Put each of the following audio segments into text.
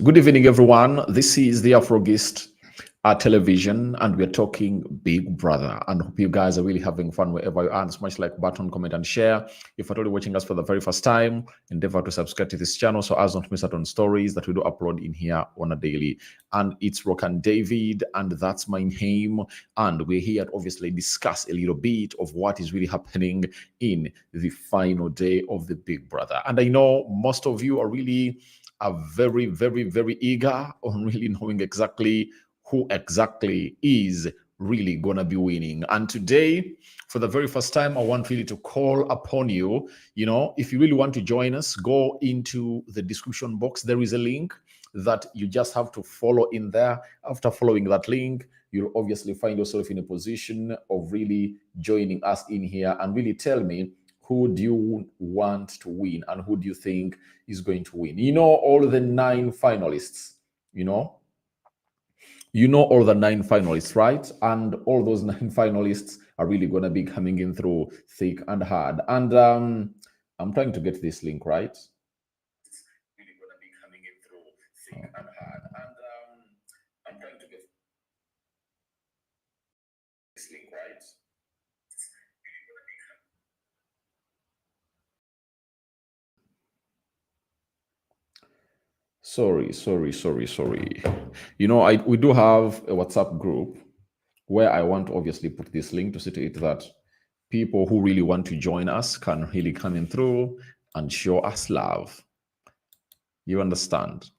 Good evening, everyone. This is the Afrogist television, and we're talking Big Brother. And hope you guys are really having fun wherever you are. Smash like button, comment, and share. If you're only watching us for the very first time, endeavor to subscribe to this channel so as not to miss out on stories that we do upload in here on a daily. And it's Rock and David, and that's my name. And we're here to obviously discuss a little bit of what is really happening in the final day of the Big Brother. And I know most of you are really very, very, very eager on really knowing exactly who exactly is really gonna be winning. And today, for the very first time, I want really to call upon you. If you really want to join us, go into the description box. There is a link that you just have to follow in there. After following that link, you'll obviously find yourself in a position of really joining us in here and really tell me, who do you want to win and who do you think is going to win? All the 9 finalists, you know all the 9 finalists, right? And all those 9 finalists are really going to be coming in through thick and hard. And I'm trying to get this link right. It's really going to be coming in through thick and hard. And I'm trying to get this link right. Sorry. We do have a WhatsApp group where I want to obviously put this link to see to it that people who really want to join us can really come in through and show us love. You understand?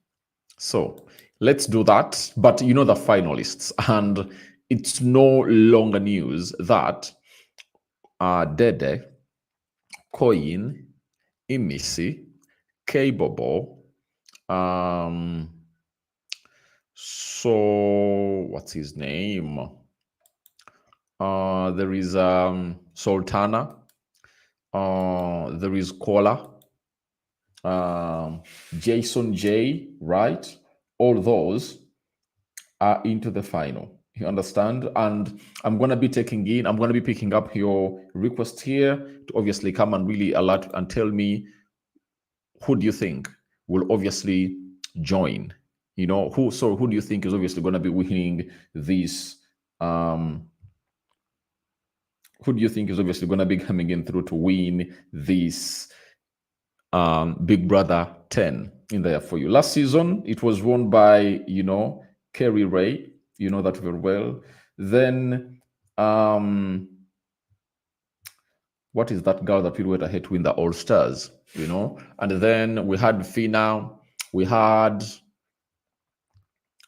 So let's do that. But the finalists, and it's no longer news that Dede, Coin, Imisi, K-Bobo, so what's his name? There is Sultana. There is Kola. Jason J, right? All those are into the final. You understand? And I'm going to be picking up your request here to obviously come and really alert and tell me, who do you think will obviously join? Who do you think is obviously going to be winning this? Who do you think is obviously going to be coming in through to win this Big Brother 10 in there for you? Last season, it was won by, Kerry Ray, that very well. Then, what is that girl that people went ahead to win the All Stars, And then we had Fina, we had,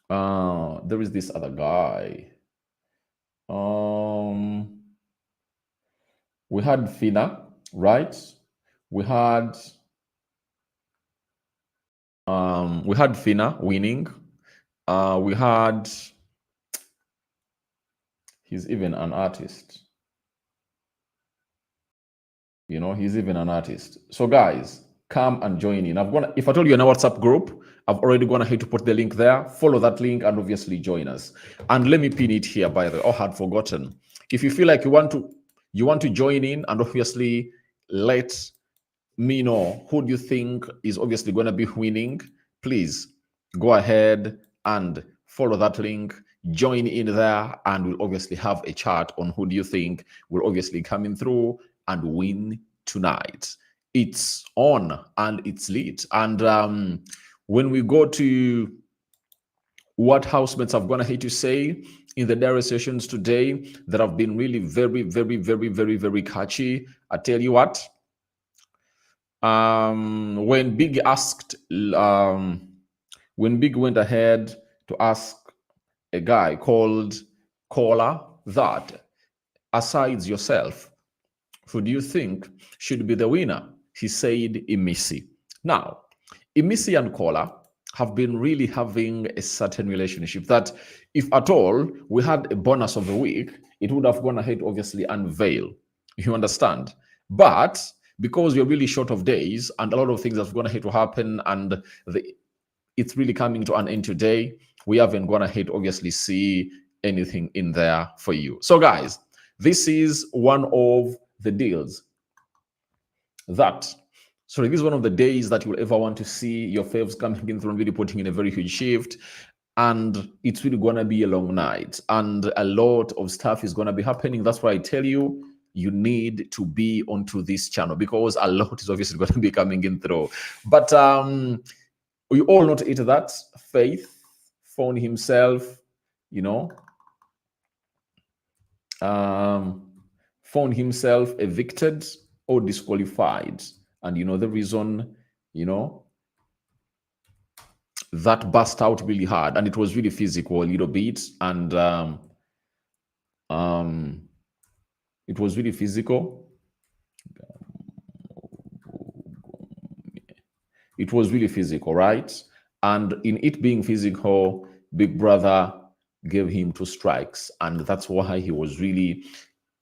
there is this other guy. We had Fina, right? We had Fina winning. We had, he's even an artist. He's even an artist. So guys, come and join in. If I told you in a WhatsApp group, I've already gone ahead to put the link there. Follow that link and obviously join us. And let me pin it here, by the way. I had forgotten. If you feel like you want to join in and obviously let me know who do you think is obviously going to be winning, please go ahead and follow that link, join in there, and we'll obviously have a chat on who do you think will obviously come in through and win tonight. It's on and it's lit. And when we go to what housemates have gone ahead to say in the diary sessions today that have been really very, very, very, very, very catchy, I tell you what, when Big went ahead to ask a guy called Kola that, aside yourself, who do you think should be the winner? He said Imisi. Now, Imisi and Kola have been really having a certain relationship that, if at all we had a bonus of the week, it would have gone ahead, obviously, unveil. You understand? But because we're really short of days and a lot of things have gone ahead to happen, and it's really coming to an end today, we haven't gone ahead, obviously, see anything in there for you. So, guys, this is one of the deals that Sorry, this is one of the days that you'll ever want to see your faves coming in through and really putting in a very huge shift. And it's really going to be a long night. And a lot of stuff is going to be happening. That's why I tell you, you need to be onto this channel because a lot is obviously going to be coming in through. But we all know to it that Faith found himself, you know, found himself evicted or disqualified. And you know the reason, you know, that burst out really hard, and it was really physical a little bit, and it was really physical. It was really physical, right? And in it being physical, Big Brother gave him 2 strikes, and that's why he was really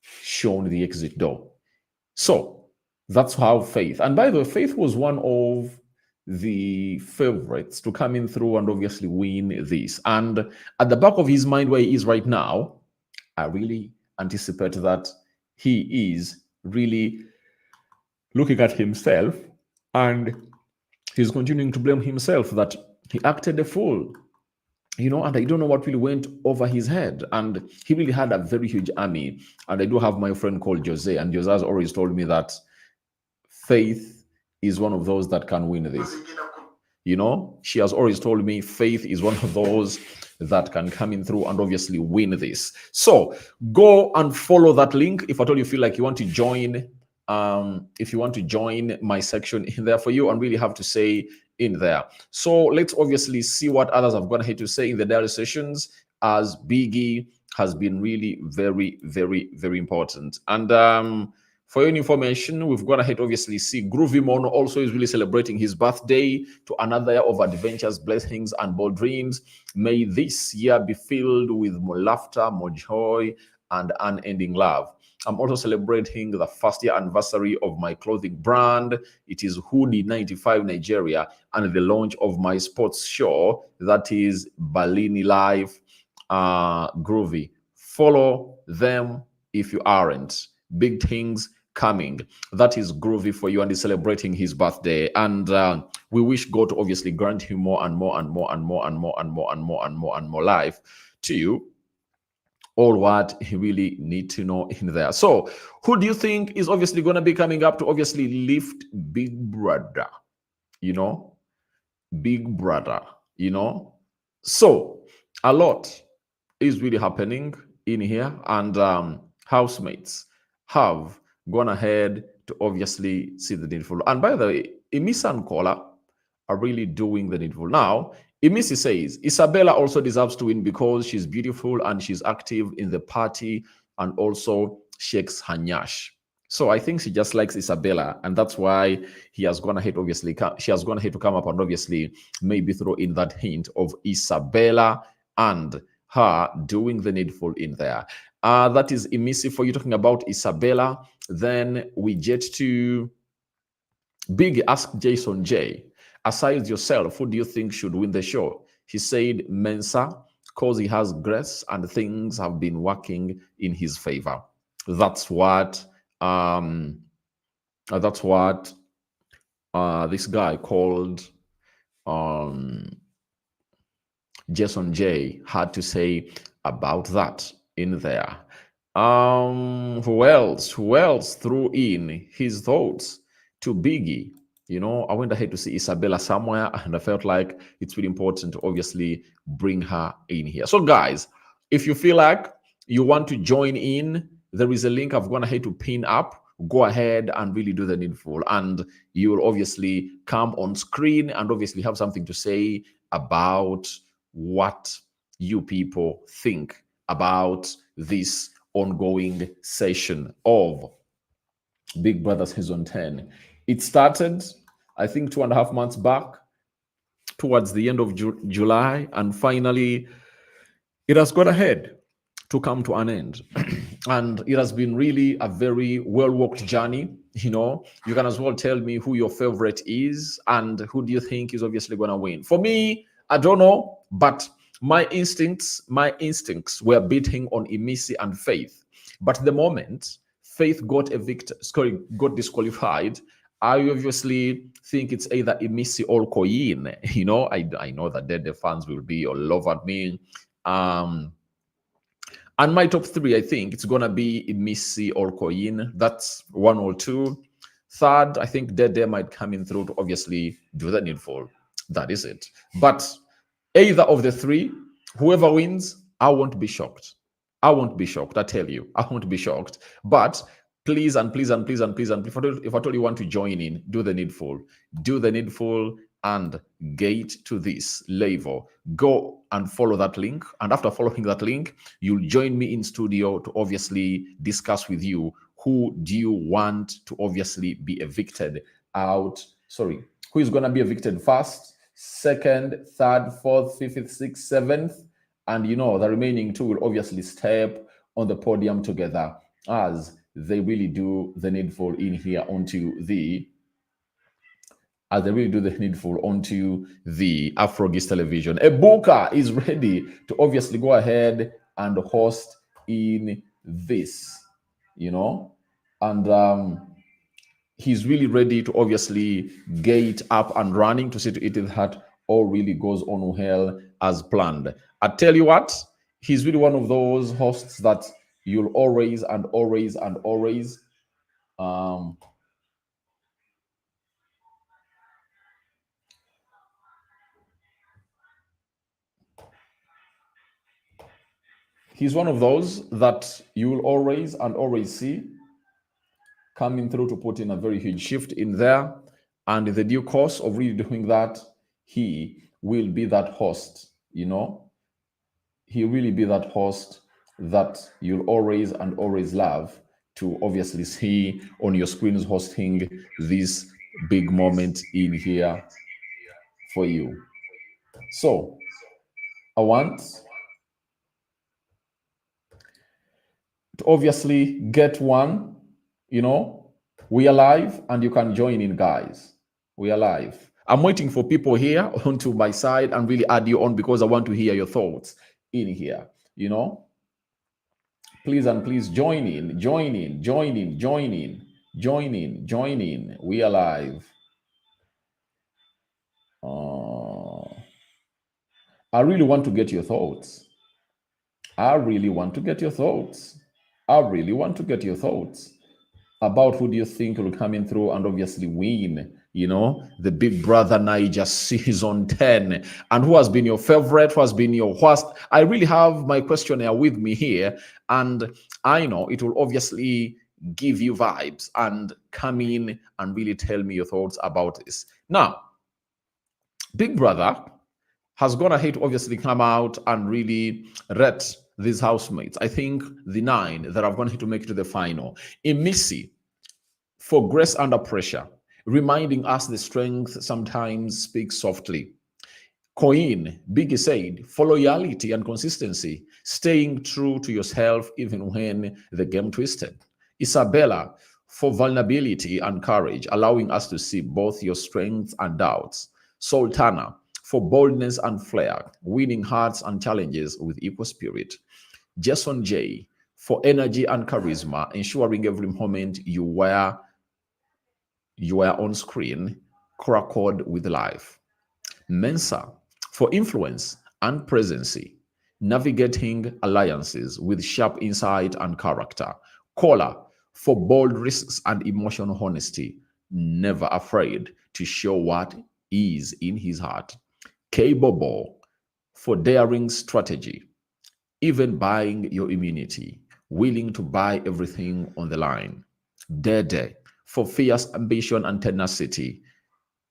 shown the exit door. So that's how Faith, and by the way, Faith was one of the favorites to come in through and obviously win this. And at the back of his mind where he is right now, I really anticipate that he is really looking at himself and he's continuing to blame himself that he acted a fool, you know, and I don't know what really went over his head. And he really had a very huge army. And I do have my friend called Jose, and Jose has always told me that Faith is one of those that can win this. You know, she has always told me Faith is one of those that can come in through and obviously win this. So go and follow that link if at all you feel like you want to join. If you want to join my section in there for you and really have to say in there. So let's obviously see what others have gone ahead to say in the diary sessions, as Biggie has been really very, very, very important. And for your information, we've gone ahead obviously see Groovy Mono also is really celebrating his birthday. To another year of adventures, blessings, and bold dreams. May this year be filled with more laughter, more joy, and unending love. I'm also celebrating the 1st year anniversary of my clothing brand. It is Hoodie 95 Nigeria, and the launch of my sports show, that is Balini Live. Groovy. Follow them if you aren't. Big things coming. That is Groovy for you, and he's celebrating his birthday. And we wish God to obviously grant him more and more and more and more and more and more and more and more and more life to you. All what you really need to know in there. So who do you think is obviously going to be coming up to obviously lift Big Brother? You know, Big Brother, you know. So a lot is really happening in here, and housemates have gone ahead to obviously see the needful. And by the way, Emisa and Kola are really doing the needful. Now, Emisi says Isabella also deserves to win because she's beautiful and she's active in the party and also shakes her nyash. So I think she just likes Isabella, and that's why he has gone ahead, obviously, she has gone ahead to come up and obviously maybe throw in that hint of Isabella and her doing the needful in there. That is Emisi for you talking about Isabella. Then we get to Big Ask Jason J. Aside yourself, who do you think should win the show? He said Mensa, because he has grace and things have been working in his favor. That's what this guy called Jason J had to say about that in there. Who else threw in his thoughts to Biggie? You know, I went ahead to see Isabella somewhere, and I felt like it's really important to obviously bring her in here. So guys, if you feel like you want to join in, there is a link I've gone ahead to pin up. Go ahead and really do the needful, and you will obviously come on screen and obviously have something to say about what you people think about this ongoing session of Big Brother Season 10. It started, I think, 2.5 months back, towards the end of July, and finally it has gone ahead to come to an end. And it has been really a very well-walked journey. You know, you can as well tell me who your favorite is and who do you think is obviously going to win. For me, I don't know, but my instincts were beating on Emisi and Faith. But the moment Faith got disqualified, I obviously think it's either Emisi or Koyin. I know that the fans will be all over me. Um, and my top three, I think it's gonna be Emisi or Koyin. That's one or two. Third, I think Dede might come in through to obviously do the needful. That is it. But either of the three, whoever wins, I won't be shocked. I won't be shocked. I tell you, I won't be shocked. But please and please and please and please and if at all you want to join in, do the needful. Do the needful and get to this level. Go and follow that link. And after following that link, you'll join me in studio to obviously discuss with you who do you want to obviously be evicted out. Sorry, who is going to be evicted first, second, third, fourth, fifth, sixth, seventh. And the remaining two will obviously step on the podium together as they really do the needful in here onto the Afrogist television. Ebuka is ready to obviously go ahead and host in this, and he's really ready to obviously get up and running to see to it that all really goes on well as planned. I tell you what, he's really one of those hosts that you'll always and always and always he's one of those that you will always and always see coming through to put in a very huge shift in there. And in the due course of really doing that, he will be that host, He'll really be that host that you'll always and always love to obviously see on your screens hosting this big moment in here for you. So I want to obviously get one, we are live and you can join in, guys. We are live. I'm waiting for people here onto my side and really add you on because I want to hear your thoughts in here, Please and please join in. We are live. I really want to get your thoughts. About who do you think will come in through and obviously win, the Big Brother Niger season 10, and who has been your favorite, who has been your worst. I really have my questionnaire with me here, and I know it will obviously give you vibes and come in and really tell me your thoughts about this. Now, Big Brother has gone ahead to obviously come out and really rate these housemates. I think the 9 that have gone ahead to make it to the final. Emisi, for grace under pressure, reminding us the strength sometimes speaks softly. Koyin, Biggie said, for loyalty and consistency, staying true to yourself even when the game twisted. Isabella, for vulnerability and courage, allowing us to see both your strengths and doubts. Sultana, for boldness and flair, winning hearts and challenges with equal spirit. Jason J, for energy and charisma, ensuring every moment you were on screen crackled with life. Mensa, for influence and presence, navigating alliances with sharp insight and character. Kola, for bold risks and emotional honesty, never afraid to show what is in his heart. K Bobo, for daring strategy, even buying your immunity, willing to buy everything on the line. Dede, for fierce ambition and tenacity,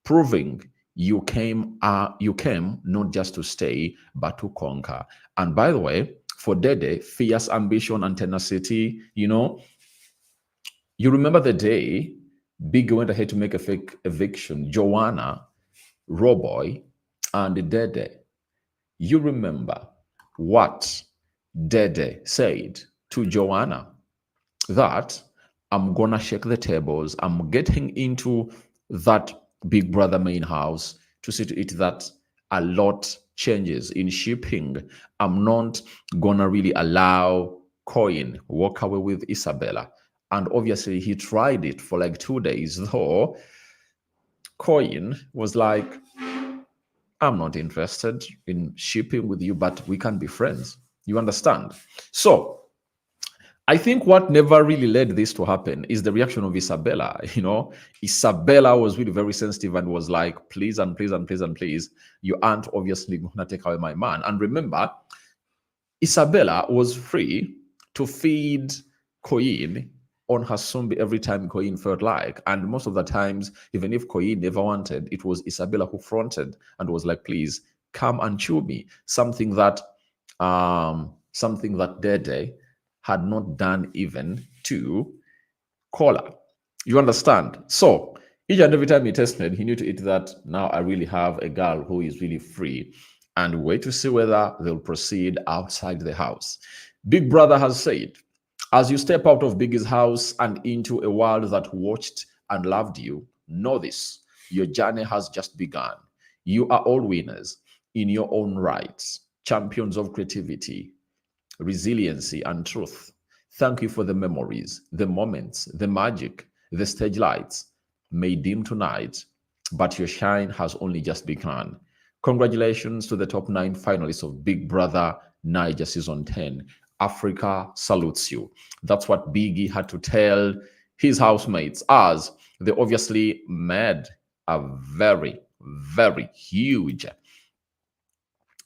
proving you came not just to stay, but to conquer. And by the way, for Dede, fierce ambition and tenacity, you remember the day Biggie went ahead to make a fake eviction, Joanna, Roboy, and Dede. You remember what Dede said to Joanna? That I'm gonna shake the tables. I'm getting into that Big Brother main house to see to it that a lot changes in shipping. I'm not gonna really allow Coin walk away with Isabella. And obviously he tried it for like 2 days, though Coin was like, I'm not interested in shipping with you, but we can be friends. You understand? So I think what never really led this to happen is the reaction of Isabella. Isabella was really very sensitive and was like, please and please and please and please, you aren't obviously going to take away my man. And remember, Isabella was free to feed Coin on her zombie every time Coin felt like. And most of the times, even if Coin never wanted, it was Isabella who fronted and was like, please come and chew me. Something that Dede had not done even to Kola. You understand? So each and every time he tested, he knew to it that now I really have a girl who is really free, and wait to see whether they'll proceed outside the house. Big Brother has said, as you step out of Biggie's house and into a world that watched and loved you, know this: your journey has just begun. You are all winners in your own rights, champions of creativity, resiliency, and truth. Thank you for the memories, the moments, the magic, the stage lights may dim tonight, but your shine has only just begun. Congratulations to the top 9 finalists of Big Brother Niger Season 10. Africa salutes you. That's what Biggie had to tell his housemates, as they obviously made a very, very huge,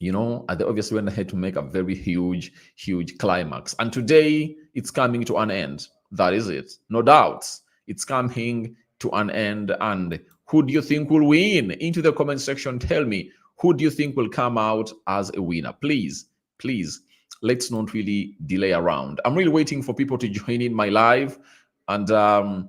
they obviously went ahead to make a very huge, huge climax. And today it's coming to an end. That is it. No doubts. It's coming to an end. And who do you think will win? Into the comment section, tell me, who do you think will come out as a winner? Please, please, let's not really delay around. I'm really waiting for people to join in my live. And I've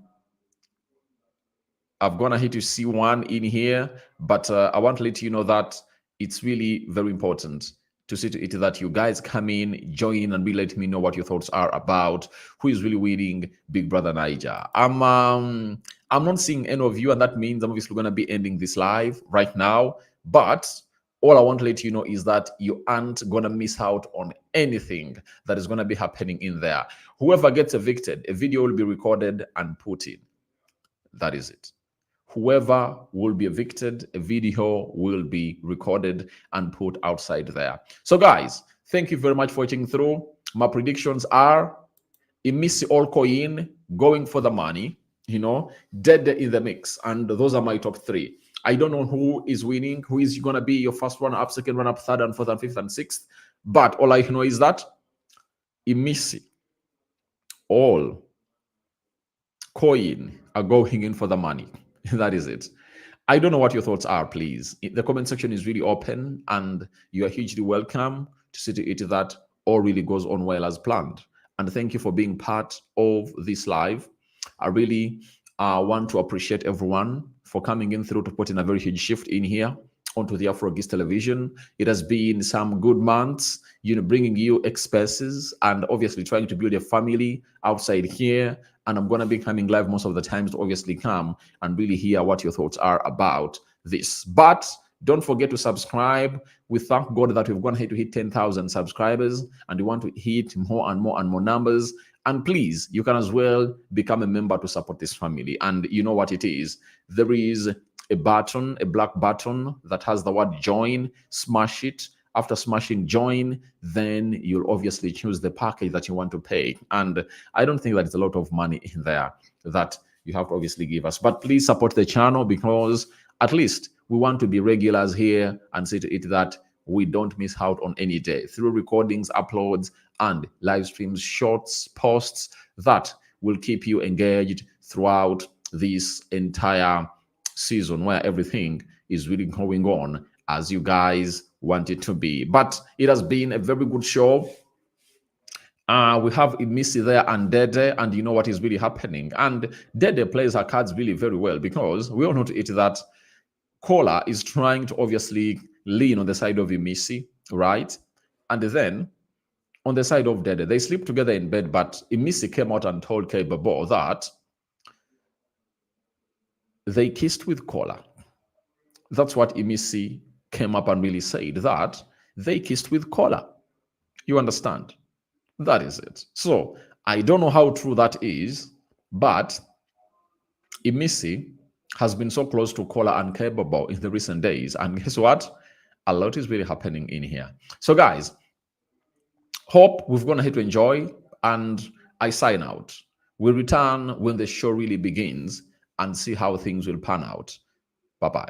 gone ahead to see one in here, but I want to let you know that it's really very important to see to it that you guys come in, join in, and really let me know what your thoughts are about who is really winning Big Brother Niger. I'm not seeing any of you, and that means I'm obviously going to be ending this live right now. But all I want to let you know is that you aren't going to miss out on anything that is going to be happening in there. Whoever gets evicted, a video will be recorded and put in. That is it. Whoever will be evicted, a video will be recorded and put outside there. So guys, thank you very much for watching through. My predictions are Imisi all coin going for the money, Dead in the mix. And those are my top 3. I don't know who is winning, who is going to be your first runner-up, second runner-up, third and fourth and fifth and sixth. But all I know is that Imisi all coin are going in for the money. That is it. I don't know what your thoughts are, please. The comment section is really open, and you are hugely welcome to see to it that all really goes on well as planned. And thank you for being part of this live. I really want to appreciate everyone for coming in through to put in a very huge shift in here onto the Afro-Gist television. It has been some good months, bringing you expenses and obviously trying to build a family outside here. And I'm going to be coming live most of the times to obviously come and really hear what your thoughts are about this. But don't forget to subscribe. We thank God that we've gone ahead to hit 10,000 subscribers, and we want to hit more and more and more numbers. And please, you can as well become a member to support this family. And you know what it is. There is a button, a black button that has the word join. Smash it. After smashing join, then you'll obviously choose the package that you want to pay. And I don't think that it's a lot of money in there that you have to obviously give us. But please support the channel, because at least we want to be regulars here and see to it that we don't miss out on any day through recordings, uploads, and live streams, shorts, posts that will keep you engaged throughout this entire season, where everything is really going on as you guys want it to be. But it has been a very good show. We have Imisi there and Dede, and you know what is really happening. And Dede plays her cards really very well, because we all know to it that Kola is trying to obviously lean on the side of Imisi, right? And then on the side of Dede, they sleep together in bed, but Imisi came out and told K Babo that they kissed with Kola. That's what Imisi came up and really said, that they kissed with Kola. You understand? That is it. So I don't know how true that is, but Imisi has been so close to Kola and Kebabo in the recent days. And guess what? A lot is really happening in here. So, guys, hope we've gone ahead to enjoy, and I sign out. We'll return when the show really begins and see how things will pan out. Bye bye.